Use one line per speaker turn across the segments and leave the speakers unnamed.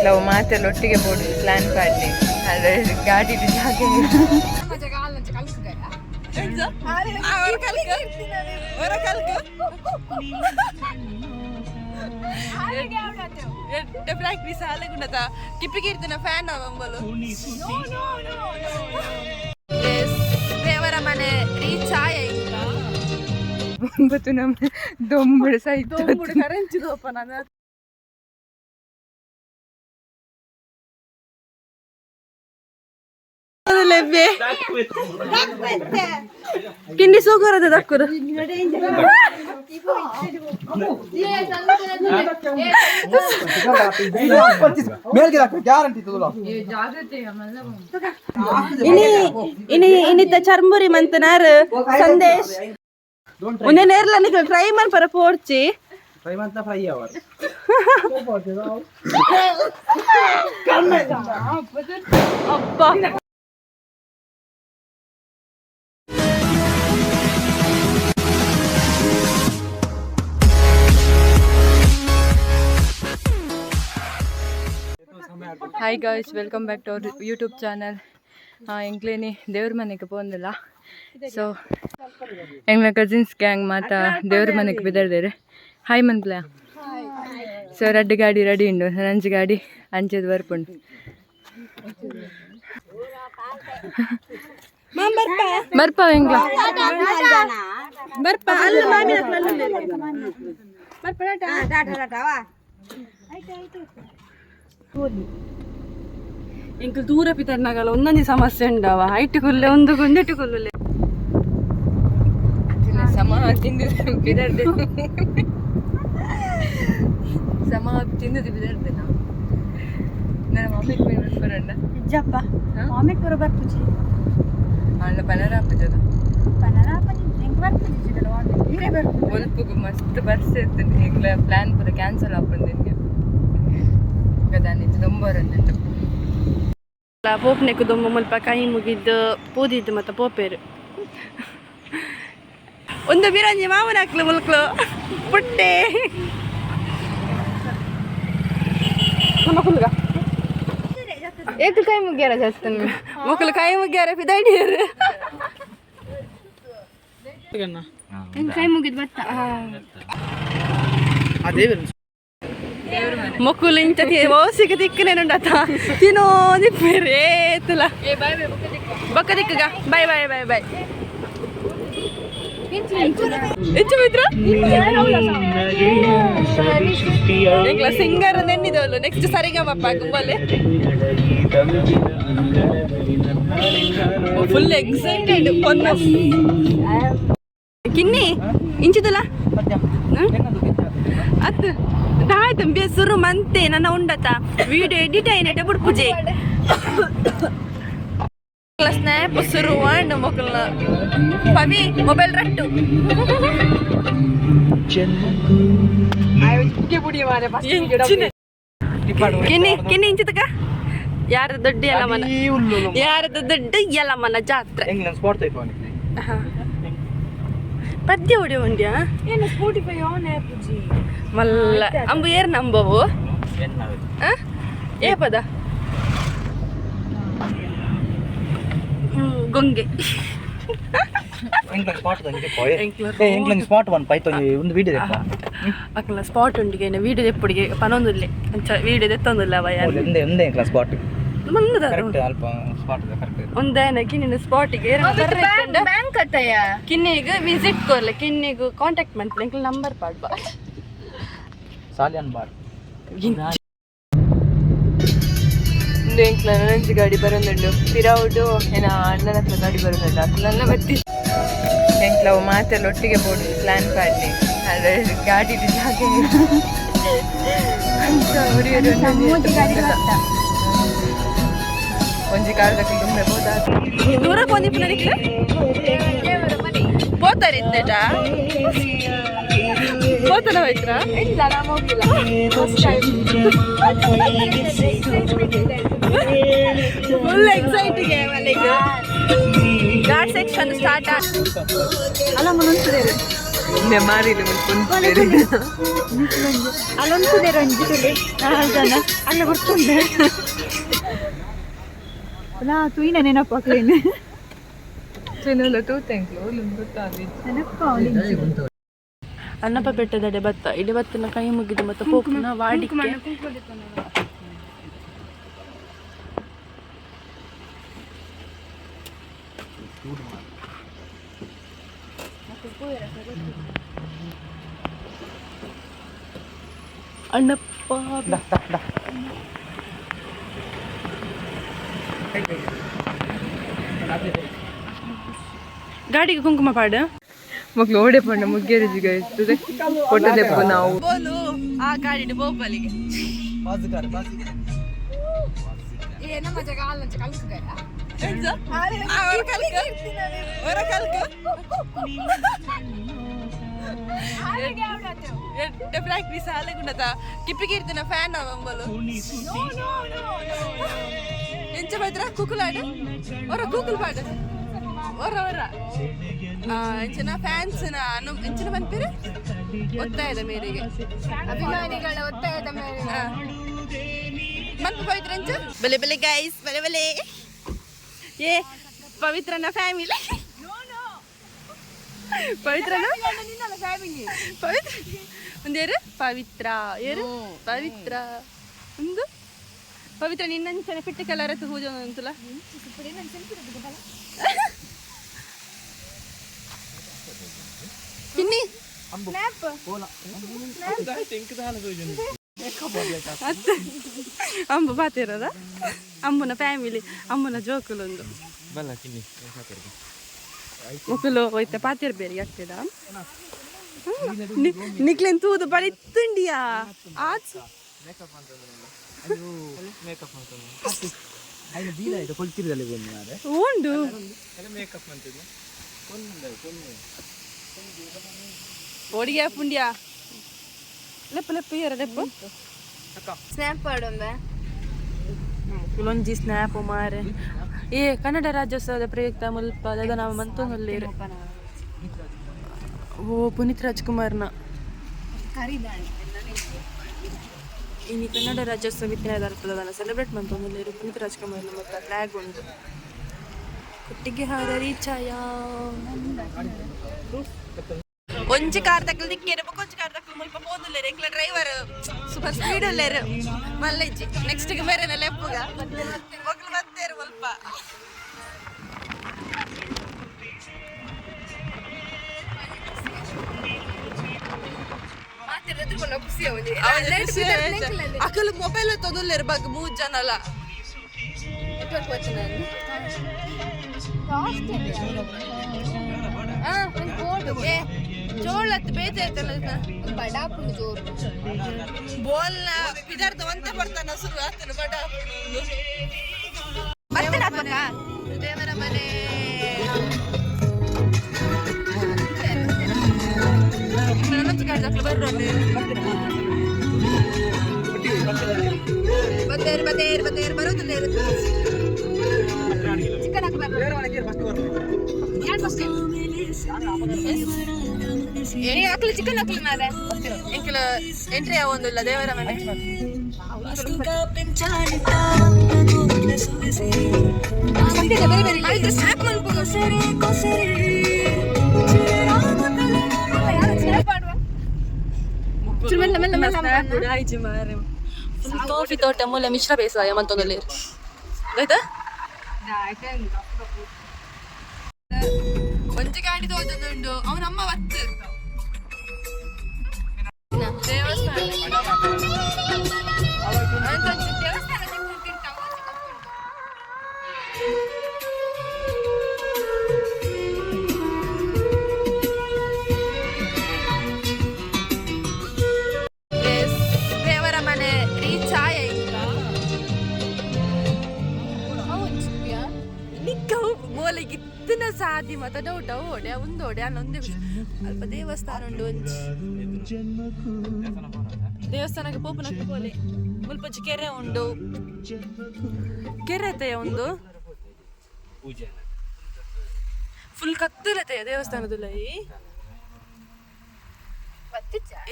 ಎಂಕ್ಲ ಮಾತೆಲ್ಲ ಒಟ್ಟಿಗೆ ಬೋಡು ಪ್ಲಾನ್ ಪಾಡ್ಲಿ ಅದೇ ಗಾಡಿ ಜಾಗ
ಪ್ರಾಕ್ಟೀಸ್ ಹಾಲಗುಣದ ಕಿಪ್ಪಿಗೆ ಇರ್ತಾನ ಫ್ಯಾನ್ ಅವಳು ದೇವರ ಮನೆ ರೀಚ್ ಆಯ
ಒಂಬತ್ತು ನಮ್ಮ ದೊಂಬಳು ಸಾಯ್ತು
ಕರೆಂಚಿದಪ್ಪ ನಾನು ಕಿಂಡಿ ಸೂಗರದ ದಕ್ಕುರು ಇನ್ನಿತ್ತ ಚರ್ಮುರಿ ಮಂತನಾರು ಸಂದೇಶ್ ಉನ್ನೆ ನೇರ್ಲ ನಿಕಲ್ ಟ್ರೈ ಮನ್ ಪರ ಪೋರ್ಚಿ
ಟ್ರೈ ಮಂತ ಫ್ರೈ ಅವರ್
ಅಬ್ಬಾ
hi guys welcome back to our YouTube channel ಎಂಕ್ಲೇನಿ ದೇವ್ರ ಮನೆಗೆ ಪೋಂದಿಲ್ಲ ಸೊ ಎಂಗ್ಲ ಕಸಿನ್ಸ್ ಗ್ಯಾಂಗ್ ಮಾತ ದೇವ್ರ ಮನೆಗೆ ಬಿದ್ದಾಡ್ದೇರೆ ಹಾಯ್ ಮನ್ಪ್ಲ ಸೊ ರಡ್ಡು ಗಾಡಿ ರೆಡಿ ಉಂಡು ನಂಜು ಗಾಡಿ ಅಂಚೆದು ಬರ್ಪುಂಡು ಬರ್ಪ ಎಂಗ್ಲ
ಬರ್ಪ ಅಲ್ಲ ಇಂಕ ದೂರ ಪಿತರ್ನಾಗಲ್ಲ ಒಂದೊಂದು ಸಮಸ್ಯೆ ಉಂಡವ ಹೈಟ್ ಕೊಲ್ಲೆ ಒಂದು ಗುಂಡಿಟ್ಟು ಕೊಲ್ಲಲೆ
ಸಮ ತಿಂದಿದ್ದು ಬಿದ್ದಾಡ್ದೆ ಸಮ ತಿಂದಿದ್ದು ಬಿದ್ದಾಡ್ದೆ ನಾವು ನನ್ನ ಮಮ್ಮಿಗೆ ಮೇಲೆ ಬರೋಣ
ನಿಜಪ್ಪ ಮಾಮಿಗೆ ಬರೋ ಬರ್ಪುಜಿ
ಅಲ್ಲ ಪನರ ಹಾಪುಜದು ಒಲ್ಪುಗು ಮಸ್ತ್ ಬರ್ಸ್ ಇರ್ತದೆ ಈಗಲ ಪ್ಲಾನ್ ಪೂರ ಕ್ಯಾನ್ಸಲ್ ಹಾಪಂದು ನಿನಗೆ ಗದಾನಿದ್ದು ದೊಂಬರನ್ನುಂಟು
ಪೋಪ್ನೆಕ್ಕು ದೊಂಬ ಮುಲ್ಪ ಕೈ ಮುಗಿದ್ದು ಪೂದಿದ್ದು ಮತ್ತು ಪೋಪೇರು ಒಂದು ಬಿರಂಜಿ ಮಾಮೂಲಿ ಹಾಕ್ಲು ಮುಲ್ಕ್ಲು ಪುಟ್ಟೆ ಮಕ್ಕಳುಗ
ಏಕು ಕೈ ಮುಗ್ಯಾರ ಜಾಸ್ತಿ
ಮಕ್ಕಳು ಕೈ ಮುಗ್ಯಾರ ಪಿದಾಡಿಯರು ಕೈ ಮುಗಿದ್ ಬತ್ತ ಮಕ್ಕಳು ಇಂಚತಿ ಓಸಿಗೆ ತಿಕ್ಕನೇನುಂಡತ ತಿನ್ನೋ ದಿಪ್ಪೇರೇ ತುಲ ಬೊಕ್ಕ ದಿಕ್ಕಗ ಬಾಯ್ ಬಾಯ್ ಬಾಯ್ ಬಾಯ್ ಹೆಚ್ಚು ಮಿತ್ರ ಸಿಂಗರ್ ನೆನ್ನಿದವಳು ನೆಕ್ಸ್ಟ್ ಸರಿಗಮಪ್ಪ ಗುಂಬಲ್ಲಿ ಫುಲ್ ಎಕ್ಸೈಟೆಡ್ ಕಿನ್ನಿ ಇಂಚಿದಲ್ಲ ಅತ್ ಆಯ್ತು ಬೇಸರು ಮಂತೆ ನನ್ನ ಉಂಡತ ವಿಡಿಯೋ ಎಡಿಟ್ అయినట్టే ಪುಡ್ಪುಜೆ ಸ್ನ್ಯಾಪ್ ಸುರು ಅಂಡ್ ಮಕ್ಕಳ ಪವಿ ಮೊಬೈಲ್ ರಟ್ಟು ಕಿನ್ನಿ ಕಿನ್ನಿ ಇಂಚಿತಕ ಯಾರದು ದೊಡ್ಡ ಯಲಮನ ಯಾರದು ದೊಡ್ಡ ಯಲಮನ ಜಾತ್ರೆ ಪದ್ಯ ಹೊಡಿ ಉಂಡ್ಯಾ ಏನು ಸ್ಪೋಟಿಫೈ ಆನ್ ಆಪ್ ಜಿ ಮಲ್ಲ ಅಂಬು ಏರ್ ನಂಬವು ಏ ಪದ ಗೊಂಗೆ ಅಕ್ಕಲ ಸ್ಪಾಟ್ ಉಂಡಿಗೆ ವೀಡಿಯೋ ತೆಪ್ಪುಡಿಗೆ ಪನೊಂದುಲ್ಲೆ ವೀಡಿಯೋ ತೆತ್ತೊಂದುಲ್ಲ ಅವಯ
ಸ್ಪಾಟ್
ಒಂದೇನ ಕಿನ್ನಿನ ಸ್ಪಾಟಿಗೆ ಬ್ಯಾಂಕ್ ಅತ್ತಯ್ಯ ಕಿನ್ನಿಗೆ ವಿಸಿಟ್ ಕೊರ್ಲೆ ಕಿನ್ನಿಗೆ ಕಾಂಟ್ಯಾಕ್ಟ್ ಮಾಡ್ತೀನಿ ಎಂಕ್ಲ ನಂಬರ್ ಪಾಡ್ಬ
ಸಾಲಿಯನ್ ಬಾರ್
ಎಂಕ್ಲ ನಂಜಿ ಗಾಡಿ ಬರೋದುಂಡು ಪಿರಾವುಡು ಏನ ಅಣ್ಣನ ಹತ್ರ ಗಾಡಿ ಬರೋದುಂಡು ಅಕ್ಲೆಲ್ಲ ಬತ್ತಿ ಎಂಕ್ಲ ಮಾತೆಲ್ಲ ಒಟ್ಟಿಗೆ ಬೋಡು ಪ್ಲಾನ್ ಪಾಡ್ಲಿ ಅದೇ ಗಾಡಿ ಜಾಗ ಒಂಜಿ ಕಾಲದಲ್ಲಿ ದುಮ್ಮೆ ಬೋದಾ
ದೂರ ಬಂದಿಪ್ಪ ನನಗೆ పోతారు ఇద్దట పోతాను వైత్రా ಇಲ್ಲ ನಾ ಹೋಗಿಲ್ಲ ಫುಲ್ ಎಕ್ಸೈಟಿಂಗ್ ಮಲ್ಲಿಗೆ ಘಾಟ್ ಸೆಕ್ಷನ್ ಸ್ಟಾರ್ಟ್ ಅಲ್ಲ ಮುನ್ನುಂತಿದೆ
ಮಾರಿಲಿ
ಅಲ್ಲೊಂದು ರಂಜಿತುಲೆ ಜನ ಅಲ್ಲ ಗೊತ್ತುಂಡೆ ನಾ ತುಯಿನ ನೆನಪಾಕ್ಲೇನೆ ಅನ್ನಪ್ಪ ಬೆಟ್ಟದಡೆ ಭತ್ತ ಇಲ್ಲಿ ಭತ್ತನ ಕೈ ಮುಗಿದು ಮತ್ತೆ ಪೋಕುನ ವಾಡಿಕೆ ಅಣ್ಣಪ್ಪ ಗಾಡಿಗೆ ಕುಂಕುಮ ಪಾಡು
ಮಕ್ಳು ಓಡೆ ಪಣ್ಣ ಮುಗ್ಗೇರಿಜಿಗ ಇರ್ತದೆ ಕೊಟ್ಟದೆಪ್ಪ ನಾವು
ಬೋಲು ಆ ಗಾಡಿ ಬೋಪಲಿಗೆ ಪ್ರಾಕ್ಟೀಸ್ ಹಾಲೆಗುಂಡತ ಕಿಪ್ಪಿಗೆ ಇರ್ತೀನ ಫ್ಯಾನ್ ಅವಂಬಲು ಎಂಚ ಬೈದ್ರ ಕೂಕುಲಾಡ ಒರ ಕೂಕುಲ್ ಪಾಡ ಒರ ಒರ ಎಂಚಿನ ಫ್ಯಾನ್ಸ್ ಎಂಚಿನ ಬಂದ್ಪೇರು ಒತ್ತಾಯದ ಮೇರೆಗೆ
ಅಭಿಮಾನಿಗಳ ಒತ್ತಾಯದ ಮೇಲೆ
ಮನ್ಪು ಪವಿತ್ರ ಎಂಚ ಬಲೆ ಬಲೆ ಗೈಸ್ ಬಲೆ ಬಲೆ ಏ ಪವಿತ್ರನ ಫ್ಯಾಮಿಲಿ ಪವಿತ್ರನ ಪವಿತ್ರ ಒಂದೇರು ಪವಿತ್ರ ಏರು ಪವಿತ್ರ ಒಂದು ಪವಿತ್ರ ನಿನ್ನಂಚನೆ ಪಿಟ್ಟಿ ಕಲರ್ ಹತ್ತು ಹೂಜ ಅಂತಲ್ಲ ಕಿನ್ನಿ ಅಂಬು ಬಾತಿರೋದ ಅಮ್ಮನ ಫ್ಯಾಮಿಲಿ ಅಮ್ಮನ ಜೋಕುಲೊಂದು ಮುಕ್ಕಲು ಹೋಯ್ತ ಪಾತಿರ್ ಬೇರೆ ಆಗ್ತದ ನಿಕ್ಲೆನ್ ತೂದು ಬಳಿತ್ತುಂಡಿಯಾ ಆಚ್ ಉಂಡು ಓಡಿಯಾ ಪುಂಡ್ಯಾ ಲೆಪ್ಪ ಲೆಪ್ಪ ಇಯರ ಲೆಪ್ಪ
ಸ್ನ್ಯಾಪ್ ಆಡೊಂಬೆ
ಕುಲೊಂಜಿ ಸ್ನ್ಯಾಪ್ ಮಾರೆ ಏ ಕನ್ನಡ ರಾಜ್ಯೋತ್ಸವದ ಪ್ರಯುಕ್ತ ಮುಲ್ಪ ಅದ ನಾವು ಮಂತೊಂದುಲ್ಲೇರು ಓ ಪುನೀತ್ ರಾಜ್ಕುಮಾರ್ನ ಇನ್ನು ಕನ್ನಡ ರಾಜ್ಯೋತ್ಸವ ಇತ್ತಿನ ಸೆಲೆಬ್ರೇಟ್ ಮಂತೊಂದುಲ್ಲೇರು ಪುನೀತ್ ರಾಜ್ಕುಮಾರ್ನ ಮತ್ತು ಫ್ಲಾಗ್ ಉಂಟು ಕುಟ್ಟಿಗೆ ಹಾರರಿ ಛಾಯಾ ಒಂಜಿ ಕಾರ್ ತಕ್ಕಲು ದಿಕ್ಕೇರು ಒಂಜಿ ಕಾರ್ ತಕ್ಕಲು ಮುಲ್ಪ ಪೋದುಲ್ಲೇರು ಎಂಕ್ಲ ಡ್ರೈವರ್ ಸೂಪರ್ ಸ್ಪೀಡ್ ಉಲ್ಲೇರು ಮಲ್ಲಜ್ಜಿ ನೆಕ್ಸ್ಟ್ಗೆ ಬೇರೆ ಲೆಪ್ಪುಗ ಮಕ್ಕಳು ಬರ್ತೇರು ಮುಲ್ಪ ಅಕಲು ಮೊಬೈಲ್ ತೊದಲ್ಲೇರು ಬಗ್ಗೆ 3 ಜನ ಅಲ್ಲ ಜೋಳತ್ ಬೇಜಾಯ್ತಲ್ಲ
ಬಡಾಪುಳು ಜೋರು
ಬೋಲ್ನ ವಿದ್ಯಾರ್ಥಿ ಒಂದೇ ಬರ್ತಾನ ಶುರು ಆಗ್ತಾನೆ ಬಡಾಪುಳು ದೇವರ ಮನೆ ಬತ್ತೇರು ಬರೋದಿಲ್ಲ ಚಿಕನ್ ಹಾಕ್ಲಿ ಚಿಕನ್ ಹಾಕ್ಲಿ ಮಾರೆ ಎಂಕಿಲ ಎಂಟ್ರಿ ಆವೊಂದಿಲ್ಲ ದೇವರ ಮನೆ ಸ್ನ್ಯಾಪ್ ಮಲ್ಪೋದು ಕಾಫಿ ತೋಟ ಮೂಲ ಮಿಶ್ರ ಬೇಸಾಯ ಮಂತೊಂದಲ್ಲಿ ಆಯ್ತಾ ಒಂಜಿ ಗಾಡಿ ತೋಜುಂಡು ಅವನಮ್ಮ ವತ್ತು ದೇವರ ಮನೆ ರೀಚ್ ಆಯ ಬೋಲಿಗೆ ಇತ್ತಿನ ಸಾದಿ ಮತ್ತ ಡೌಟ ಓಡೆ ಒಂದು ಓಡೆ ಅಲ್ಲೊಂದೇ ಅಲ್ಪ ದೇವಸ್ಥಾನ ಉಂಡು ದೇವಸ್ಥಾನಕ್ಕೆ ಪೋಪನಕ್ಕೆ ಬೋಲಿ ಮುಲ್ಪಚ್ಚಿ ಕೆರೆ ಉಂಡು ಕೆರೆತೆಯ ಒಂದು ಫುಲ್ ಕತ್ತಲತೆಯ ದೇವಸ್ಥಾನದಲ್ಲಿ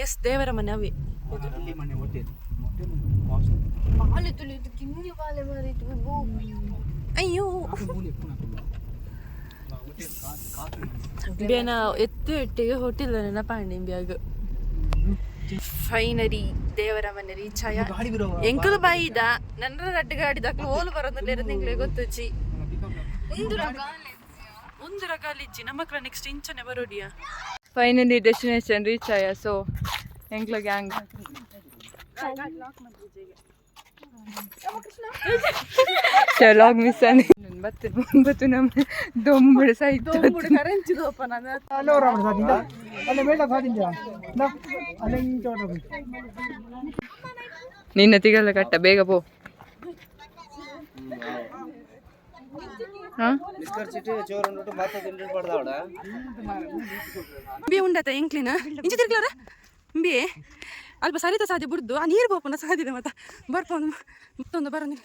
ಎಸ್ ದೇವರ ಮನೆ ಅವೇ
ಮನೆ ಹೊಟ್ಟೆ
ಬಾಳೆ ತುಳಿದು ಕಿಂಗಿ ಬಾಳೆ ಮಾರಿತು
ಅಯ್ಯೋ ಬೇನ ಎತ್ತು ಎಟ್ಟಿಗೆ ಹೋಟೆಲ್ ನೆನಪಾಂಡಿ ಬ್ಯಾಗ್ ಫೈನರಿ ದೇವರ ಮನೆ ರೀಚ್ ಆಯ ಎಂಕಲು ಬಾಯಿದ ನನ್ನ ರಡ್ಡು ಗಾಡಿ ದಾಖಲು ಓಲು ಬರೋದಿಲ್ಲ ನಿಂಗ್ಲೆ ಗೊತ್ತುಚ್ಚಿ ಒಂದು ರಗಾಲಿಜ್ಜಿ ನಮ್ಮಕ್ಲ ನೆಕ್ಸ್ಟ್ ಇಂಚನೆ ಬರೋಡಿಯಾ
ಫೈನಲಿ ಡೆಸ್ಟಿನೇಷನ್ ರೀಚ್ ಆಯ ಸೊ ಎಂಕ್ಲ ಗ್ಯಾಂಗ್ ಲಾಗ್ ಮಿಸ್ ಆಗಿ ಬತ್ತು ನಮ್ಮ ದೊಂಬುಡು ಸಹಿತ
ಕರೆಂಚಿದಪ್ಪ ನಾನು
ನಿನ್ನ ತಿಗಲ್ಲ ಕಟ್ಟ ಬೇಗ ಪೋ
ಬಿ ಉಂಡತ ಎಂಕ್ಲಿನ ಇಂಚ ತಿರ್ಗ್ಲಾರ ಬಿ ಅಲ್ಪ ಸರಿತ ಸಾಧ್ಯ ಬಿಡ್ದು ಆ ನೀರು ಬೋಪನ ಸಾಧ್ಯತೆ ಮತ್ತ ಬರ್ಪೊಂದು ಮತ್ತೊಂದು ಬರೋದಿಲ್ಲ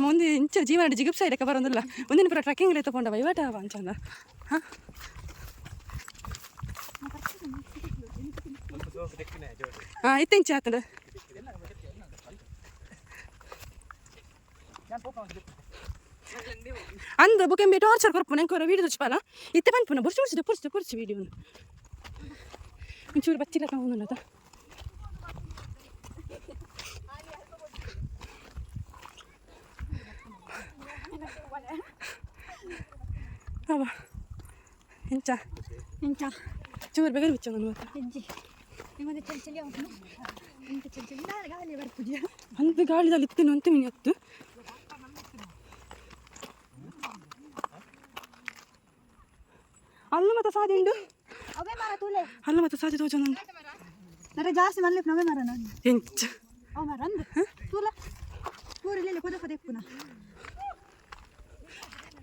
ಮುಂದೆ ಇಂಚ ಜೀವನ ಜಿಗುಪ್ಸ ಇಡಕ್ಕೆ ಬರೋದಿಲ್ಲ ಒಂದಿನ ಪುರ ಟ್ರೆಕ್ಕಿಂಗ್ ತಗೊಂಡ ವೈವಾಟ ಅಂಚಂದ ಇತ್ತ ಇಂಚ ಆತದ ಅಂದ ಬುಕೆಂಬೆ ಟಾರ್ಚರ್ ಕೊರ್ಪುನ ಎಂಕೋರ ವೀಡಿಯೋ ತುಚ್ಪಾಲ ಇತ್ತೆ ಪನ್ಪುನ ಬುರ್ಚು ವೀಡಿಯೋ ಒಂಚೂರು ಬಚ್ಚಿಲ್ಲ ತಗೊಂಡು ಅವ ಎಂಚ ಚೂರು ಬೇಗ ಬಿಚ್ಚ ನಾನು ಅಂత ಗಾಳಿದಲ್ಲಿ ಇತ್ತೇನು ಅಂತ ಮೀನು ಹತ್ತು ಅಲ್ಲ ಮತ್ತೆ ಸಾದಿ ಉಂಡು ಅಲ್ಲ ಮತ್ತೆ ಸಾದಿ ತೋಜ ನಂಗೆ
ಜಾಸ್ತಿ ಮಲ್ಲೆ ನವೆ ಮರ ನಾನು
ಎಂಚ
ಅವ ಮರ ಅಂದ ತೂಲ ತೂರಿಲ್ಲ ಕೊದ ಕೊದ ಪುನಃ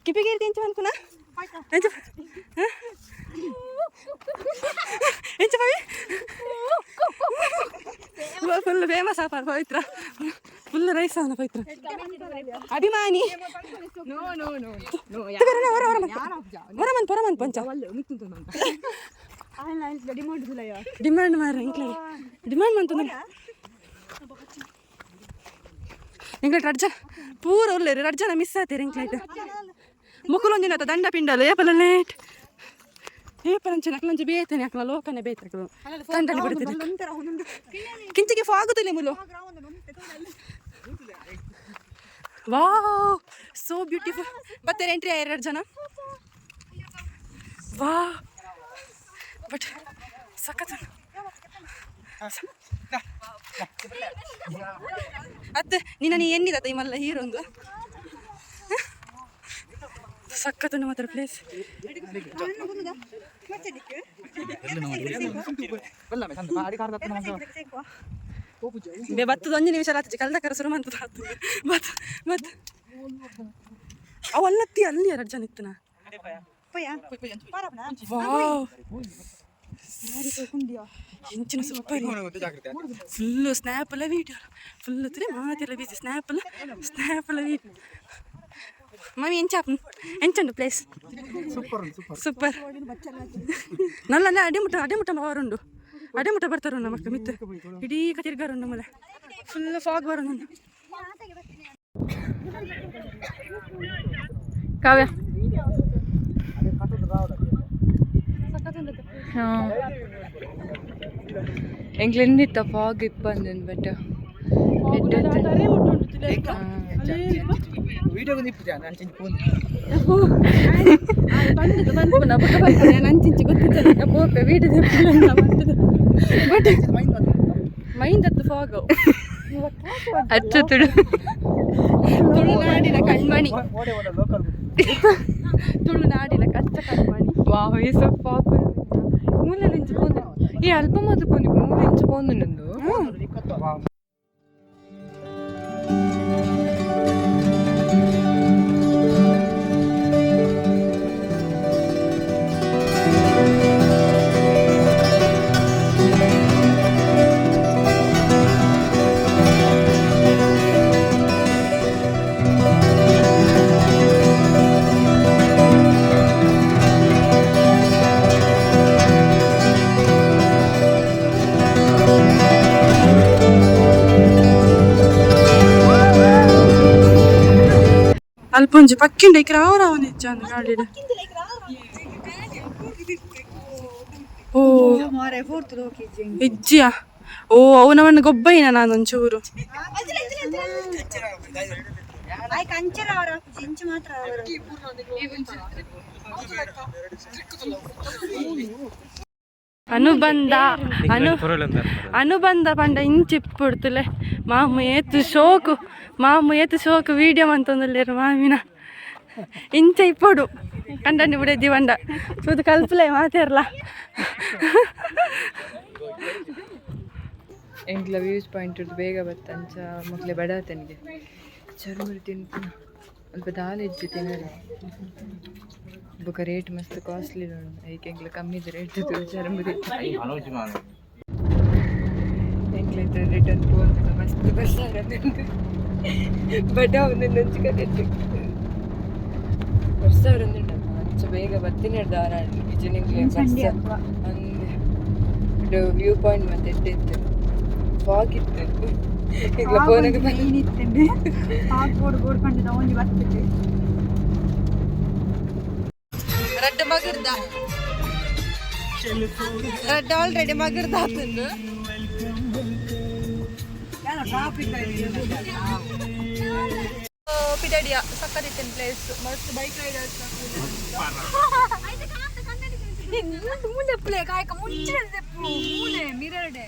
ಕಿಪಿಗೆ ಇರ್ತಿ ಎಂಚ ಅನ್ಕುನ ಎಂಚ ಎಂಚ ಬಾವಿ ಫುಲ್ ಫೇಮಸ್ ಆ ಪವಿತ್ರ ಫುಲ್ ರೈಸ್ ಅವನ ಪವಿತ್ರ ಅಭಿಮಾನಿ ಹೊರಮನ್ ಪಂಚ ಡಿಮ್ಯಾಂಡ್ ಮಾರ ಇಂಕ್ಲೆ ಡಿಮ್ಯಾಂಡ್ ಮಂತ ಇಂಕ್ಲೆ ರಡ್ಜ ಪೂರ ಒಳ್ಳೆ ರಡ್ಜನ ಮಿಸ್ ಆತೀರಿ ಇಂಕ್ಲೈಟ್ ಮುಕ್ಕುಲೊಂದಿನ ದಂಡ ಪಿಂಡಲು ಏಪಲೇಟ್ ಏಪಲಂಚ ನಕ್ಲಂಚ ಬೇತನೆ ಅಕ್ಲ ಲೋಕನೆ ಬೇತಕ್ಲು ದಂಡನೆ ಬಿಡ್ತಿದ್ದೆ ಕಿಂಚಿಗೆ ಫಾಗುದಿಲ್ಲ ಮುಲು ವಾವ್ ಸೋ ಬ್ಯೂಟಿಫುಲ್ ಬರ್ತಾರೆ ಎಂಟ್ರಿ 2 ಜನ ವಾ ಬಟ್ ಸಖತ್ ಅತ್ತೆ ನೀನು ಎನ್ನಿದ ಮಲ್ಲ ಹೀರೊಂದು ಸಖತ್ತು ಮಾತ್ರ ಪ್ಲೇಸ್ ಬತ್ತದ 1 ನಿಮಿಷ ಆಚೆ ಕಲ್ದಕರ ಶುರು ಮಾಡ್ತದ ಬತ್ ಅವಲ್ಲತ್ತಿ ಅಲ್ಲಿ 2 ಜನ ಇತ್ತು ನಾ ಹೆಂಚಿನ ಸೂಪರ್ ಫುಲ್ಲು ಸ್ನ್ಯಾಪ್ ಎಲ್ಲ ವೀಡಿಯೋ ಫುಲ್ಲು ತಿರಿ ಮಾತೆಲ್ಲ ಬೀಸಿ ಸ್ನ್ಯಾಪ್ ಎಲ್ಲ ವೀಡಿಯೋ ಮಮ್ಮಿ ಎಂಚುಂಡು ಪ್ಲೇಸ್ ಸೂಪರ್ ನಲ್ಲ ಅಡೆಮುಟ್ಟ ಅವರುಂಡು ಅಡೆಮುಟ್ಟ ಬರ್ತಾರ ನಮಕ್ಕ ಮಿತ್ತು ಇಡೀ ತಿರ್ಗಾರುಂಡು ಮಲೆ ಫುಲ್ ಫಾಗ್ ಬರೋದು
ಕಾವ್ಯ ಎಂಗ್ಲೆಂದಿತ್ತ ಫಾಗ್ ಇಪ್ಪಂದು ಬಟ್ ನಂಚಿಂಚು ಗೊತ್ತಿದ್ದ ಪೋಪೆ ವೀಡಿಯೋ ಮೈಂದತ್ತು ಫಾಗ್ ಅಚ್ಚ ತುಳುನಾಡಿನ ಕಣ್ಮಣಿ ತುಳುನಾಡಿನ ಕಚ್ಚ ಕಣ್ಮಣಿ ವಾವ್ ಈ ಸೊ ಫಾಗ್ ಮೂಲೆ ನಿಂಚು ಪೋಂದು ಈ ಅಲ್ಪ ಮಾತು ಪೋನಿ ಮೂಲೆ ನಿಂಚು ಪೋಂದು ನಂದು
ಅಲ್ಪೊಂಜಿ ಪಕ್ಕಿಂಡ ಇಕ್ರ ಅವನ ಇಜ್ಜ ಅಂದ ಗಾಡಿ ಓ
ಮಾರೆ ಫೋರ್ತ್ ಹೋಗಿ
ಇಜ್ಜಿಯ ಓ ಅವನವನ್ನ ಗೊಬ್ಬೈನ ನಾನೊಂಚೂರು
ಆಯ್ ಕಂಚರ ಅವರ ಜಿಂಚು ಮಾತ್ರ
ಅನುಬಂಧ ಪಂಡ ಇಂಚಿಪ್ಪುಡ್ತಲೆ ಮಾಮು ಏತು ಶೋಕು ವೀಡಿಯೋ ಅಂತಂದಲ್ಲೇರು ಮಾಮಿನ ಇಂಚ ಇಪ್ಪಡು ಕಂಡಂಡು ಬಿಡದ್ದಿ ಬಂಡ ಚೂದು ಕಲ್ಪಲೆ ಮಾತೇರ್ಲ
ಎಂಕ್ಲ ವ್ಯೂಸ್ ಪಾಯಿಂಟ್ ಬೇಗ ಬತ್ತಂಚ ಮಕ್ಳೆ ಬಡ ತನಗೆ ಚರ್ಮುರಿ ತಿನ್ಪುನ ಅಲ್ಪ ದಾಲ್ ಇಜ್ಜಿ ತಿನ್ನರಿ ಬೊಕ ರೇಟ್ ಮಸ್ತ್ ಕಾಸ್ಟ್ಲಿ ನೋಡು ಐಕೆ ಎಂಕ್ಲ ಕಮ್ಮಿದ ರೇಟ್ ಚರ್ಮುರಿ ಎಂಕ್ಲೈತೆ ರಿಟರ್ನ್ ಪೋರ್ನ ಮಸ್ತ್ ಬರ್ಸಾರ ಬಡ ಒಂದು ನಂಚು ಕರೆಕ್ಟ್ ಬರ್ಸಾರ ಅಂಚ ಬೇಗ ಬತ್ತಿನ ದಾರ ವಿಜಯನಿಂಗ್ಲೆ ಬರ್ಸ ಅಂದೆ ವ್ಯೂ ಪಾಯಿಂಟ್ ಮತ್ತೆ ಎಟ್ಟಿತ್ತು ಫಾಗ್ ಇತ್ತು ಈಗ ಫೋನಿಗೆ
ಏನಿತ್ತಂಡೆ ಆ ಬೋರ್ಡ್ ಪಂಡ ಒಂಜಿ ಬರ್ತದೆ
ರಡ್ಡ ಮಗರ್ದ ರಡ್ಡ ಆಲ್ರೆಡಿ ಮಗರ್ದ ಆತಂದು ಪಿಡಡಿಯ ಸಕ್ಕದಿತ್ತೇನು ಪ್ಲೇಸ್ ಮಸ್ತ್ ಬೈಕ್ ರೈಡರ್ಸ್
ಮುಂದೆ ಪ್ಲೇ ಕಾಯಕ ಮುಂಚೆ ಮೂಲೆ ಮಿರಡೆ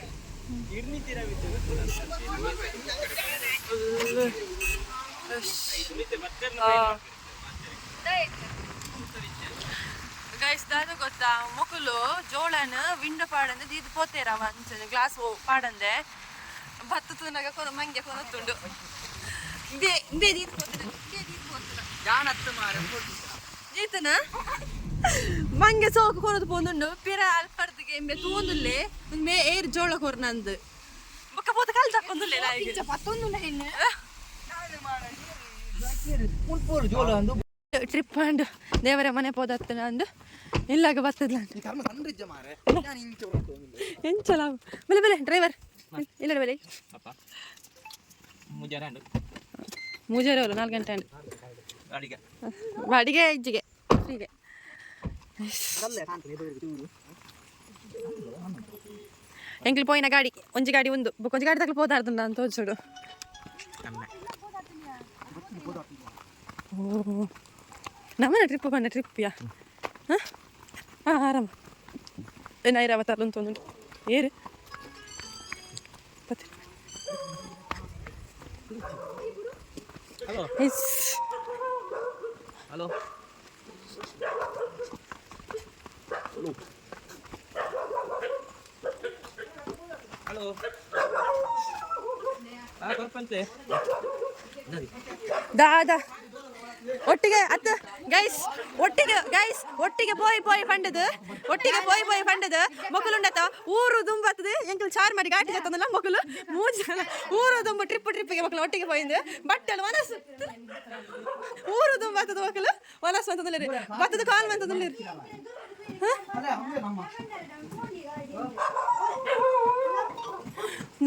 ಗೈಸ್ ದಾದ ಗೊತ್ತಾ ಮೊಕಲು ಜೋಳನ ವಿಂಡ ಪಾಡಂದೆ ದೀದು ಪೋತೇರವ ಅಂಚನೆ ಗ್ಲಾಸ್ ಪಾಡಂದೆ ಭತ್ತ ತುನಗ ಕೊನ ಮಂಗೆ ಕೊನತ್ತುಂಡು ಇಂದೇ ದೀದು ಪೋತನ ಜೀತನ ಮಂಗೆ ಸೋಕು ಕೊನದು ಪೋಂದುಂಡು ಪಿರ ಅಲ್ಪರ್ದಿಗೆ ಎಂಬೆ ತೂಂದುಲ್ಲೆ ಮೇ ಏರ್ ಜೋಳ ಕೊರ್ನಂದು ಬೊಕ್ಕ ಪೋತ ಕಲ್ ತಕ್ಕೊಂದುಲ್ಲೆ ನಾಯಿಗೆ
ಪತ್ತೊಂದು ಹೆಣ್ಣು
ಟ್ರಿಪ್ ಅಂಡ್ ದೇವರ ಮನೆ ಪೋದತ್ತನ ಅಂದು ಇಲ್ಲಾಗ ಬರ್ತದ ಎಂಚಲ ಬೆಲೆ ಬೆಲೆ ಡ್ರೈವರ್ ಇಲ್ಲ ಬೆಲೆ ಮೂಜಾರೆ ಅವಳು 4 ಗಂಟೆ ಅಂಡು ಬಾಡಿಗೆ ಇಜ್ಜಿಗೆ ಫ್ರೀಗೆ ಎಂಕ್ಲಿ ಪೋಯಿನ ಗಾಡಿ ಒಂಜಿ ಗಾಡಿ ಒಂದು ಒಂಜಿ ಗಾಡಿ ತಕ್ಲು ಪೋದಾರ್ದು ನಾನು ತೋರ್ಸೋಡು ಓ ನಮ್ಮನೆ ಟ್ರಿಪ್ ಬಂದ ಟ್ರಿಪ್ಪಿಯಾ ಹಾಂ ಆರಾಮ ಏನು ಐರಾವತ್ತಲ್ಲ ಅಂತ ಒಂದು ಏರು
ಹಲೋ ಹಲೋ ಕೊರ್ಪಂತೆ
ದಾದಾ ಒಟ್ಟಿಗೆ ಅತ್ತ ಗೈಸ್ ಒಟ್ಟಿಗೆ ಪೋಯಿ ಪಂಡದು ಒಟ್ಟಿಗೆ ಪೋಯಿ ಪಂಡದು ಮೊಕಲುಂಡತ ಊರು ದುಂಬತ್ತದು ಎಂಕಲ್ ಚಾರ್ ಮಾಡಿ ಗಾಟಿ ಜತ್ತಂದಲ್ಲ ಮೊಕಲು ಮೂಜ ಊರು ದುಂಬ ಟ್ರಿಪ್ಪಿಗೆ ಮಕ್ಕಳು ಒಟ್ಟಿಗೆ ಪೋಯಿಂದು ಬಟ್ಟಲು ಮನಸ್ಸು ಊರು ದುಂಬತ್ತದ ಮಕ್ಕಳು ಮನಸ್ಸು ಅಂತಂದಿಲ್ಲ ಬತ್ತದ ಕಾಲ್ ಅಂತಂದಿಲ್ಲ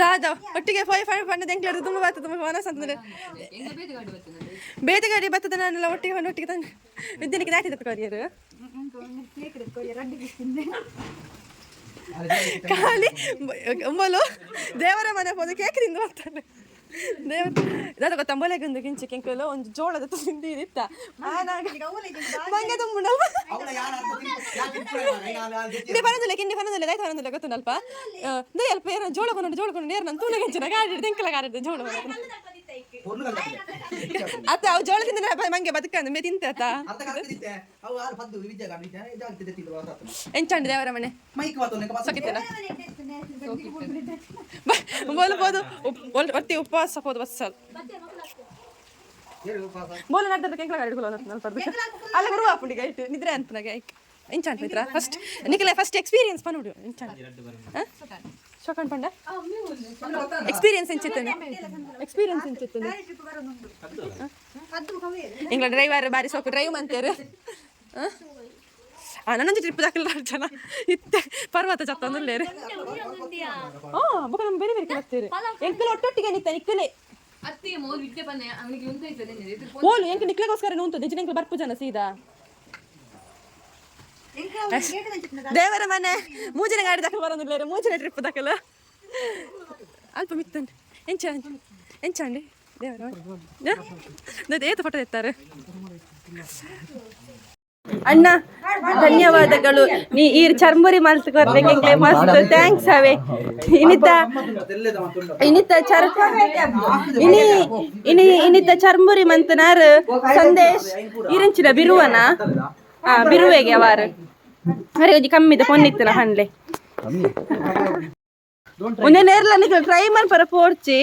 ದಾದ ಒಟ್ಟಿಗೆ ಪೋಯಿ ಪಂಡದ ಎಂಕ್ಲು ತುಂಬ ಬರ್ತದ ಮನಸ್ಸು ಅಂತಂದ್ರೆ ಬೇತೆ ಗಾಡಿ ಬರ್ತದೆ ನಾನೆಲ್ಲ ಒಟ್ಟಿಗೆ ತಂದು ವಿದ್ಯಾನಿಗೆ ದಾಟಿ ತಪ್ಪಿಕೋರಿಯರು ಖಾಲಿ ಅಂಬಲು ದೇವರ ಮನೆ ಹೋದ ಕೇಕ್ ತಿಂದು ಬರ್ತಾರೆ ದೇವರ ದಾದ ಗೊತ್ತ ಅಂಬಲೆಗೊಂದು ಕಿಂಚಿ ಕೆಂಕಲು ಒಂದು ಜೋಳದ ತಿಂದಿತ್ತ ಮಂಗೆ ತುಂಬ ಕಿಂಡಿ ಬರೋದಿಲ್ಲ ದೈತ ಬರೋದಿಲ್ಲ ಗೊತ್ತು ಅಲ್ಪ ಅಲ್ಪ ಏನ ಜೋಳಕೊಂಡು ನೇರ ನಾನು ತೂಲ ಗೆಂಚಿನ ಗಾಡಿ ತೆಂಕಲ ಗಾಡಿ ಜೋಳ ಅತ್ತ ಅವು ಜೋಳ ತಿಂದ ಮಂಗೆ ಬದುಕಂದು ಮೇ ತಿಂತ ಎಂಚಂಡು ದೇವರ ಮನೆ ಸೊಕಿತ್ತಲ್ಲ ಬೋಲ್ಬೋದು ಒತ್ತಿ ಉಪವಾಸ ಹೋದು ಬಸ್ಸಲ್ ಬೋಲ ನಡ್ದ ಕೆಂಕಲ ಗಾಡಿ ಅಲ್ಲ ಬರುವ ಅಪ್ಪುಂಡಿಗೆ ಆಯ್ತು ನಿದ್ರೆ ಅನ್ಪನಾಗೆ ಎಂಚಾಂಟ್ ಮಿತ್ರ ಫಸ್ಟ್ ನಿಖಿಲೆ ಫಸ್ಟ್ ಎಕ್ಸ್ಪೀರಿಯನ್ಸ್ ಪನ್ನುಡು ಎಂಚಾಂಟ್ ಶೋಕನ್ ಪಂಡ ಎಕ್ಸ್ಪೀರಿಯನ್ಸ್ ಎಂಚಿತ್ತನೆ ಇಂಗ್ಲ ಡ್ರೈವರ್ ಬಾರಿ ಸೋಕು ಡ್ರೈವ್ ಮಂತೇರು ನನ್ನೊಂದು ಟ್ರಿಪ್ ದಾಖಲ ಜನ ಇತ್ತೆ ಪರ್ವತ ಚತ್ತೊಂದುಲ್ಲೇರು ಬೊಕ ನಮ್ಮ ಬೇರೆ ಬೇರೆ ಬರ್ತೀರಿ ಎಂಕಲ್ ಒಟ್ಟೊಟ್ಟಿಗೆ ನಿತ್ತ ನಿಕ್ಕಲೆ
ಅತ್ತಿಗೆ ಮೋಲ್ ವಿದ್ಯೆ ಬನ್ನೆ ಅವನಿಗೆ ಉಂಟಾಯ್ತದೆ
ಓಲು ಎಂಕ ನಿಕ್ಲೆಗೋಸ್ಕರ ಉಂಟು ನಿಜ ಬರ್ಪು ಜನ ಸೀದಾ ದೇವರ ಮನೆ ಮೂಜನೆ ಗಾಡಿ ದಕ್ಕಲು ಬರೋದಿಲ್ಲ ಮೂಜನೆ ಟ್ರಿಪ್ ದಕ್ಕಲು ಅಲ್ಪ ಮಿತ್ತಂడి ಎಂಚಂಡಿ ದೇವರ ಏತು ಫೋಟೋ ಎತ್ತಾರೆ ಅಣ್ಣ ಧನ್ಯವಾದಗಳು ನೀ ಈ ಚರ್ಮುರಿ ಮಲ್ತ್ಕೊರ್ಲಿಕ್ಕೆ ಮಸ್ತ್ ಥ್ಯಾಂಕ್ಸ್ ಅವೇ ಇನಿತ ಚರ್ಮುರಿ ಮಂತನಾರ್ ಸಂದೇಶ್ ಇರಂಚಿನ ಬಿರುವನ ಬಿರುವೆಗೆ ಅವಾರು ಅರೆ ಒಂಜಿ ಕಮ್ಮಿದ ಪೊನ್ನಿತ್ತನ ಹಂಡ್ಲೆ ಒಂದೇ ನೇರ್ಲ ನಿಕ್ಲ ಟ್ರೈ ಮನ್ಪರ ಪೋರ್ಚಿ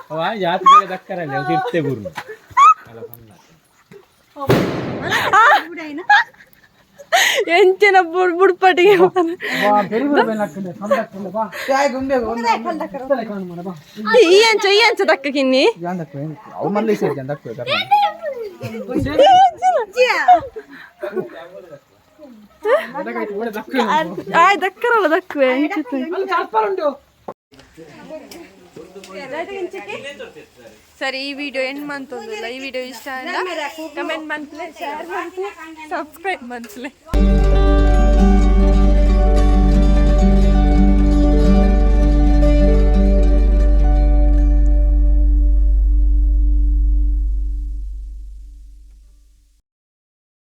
ಅಬ್ಬಾ
ಜಾತ್ರೆ ದಕ್ಕರಲ್ಲ ತಿರ್ತೆ ಬುರ್ನು
ಎಂಚಿನ ಬುಡ್ಪಟ್ಟಿಗೆ ಈ ಅಂಚ ದಕ್ಕ ಕಿನ್ನಿ ದಕ್ಕರಲ್ಲ ದಕ್ಕುವೆ ಸರಿ ಈ ವಿಡಿಯೋ ಎಂಡ್ ಮಂತೊಂದಿಲ್ಲ ಈ ವಿಡಿಯೋ ಇಷ್ಟ ಆಯ್ತಾ ಕಮೆಂಟ್ ಮಂತ್ಲೆ ಶೇರ್ ಮಂತ್ಲೆ ಸಬ್ಸ್ಕ್ರೈಬ್ ಮಂತ್ಲೆ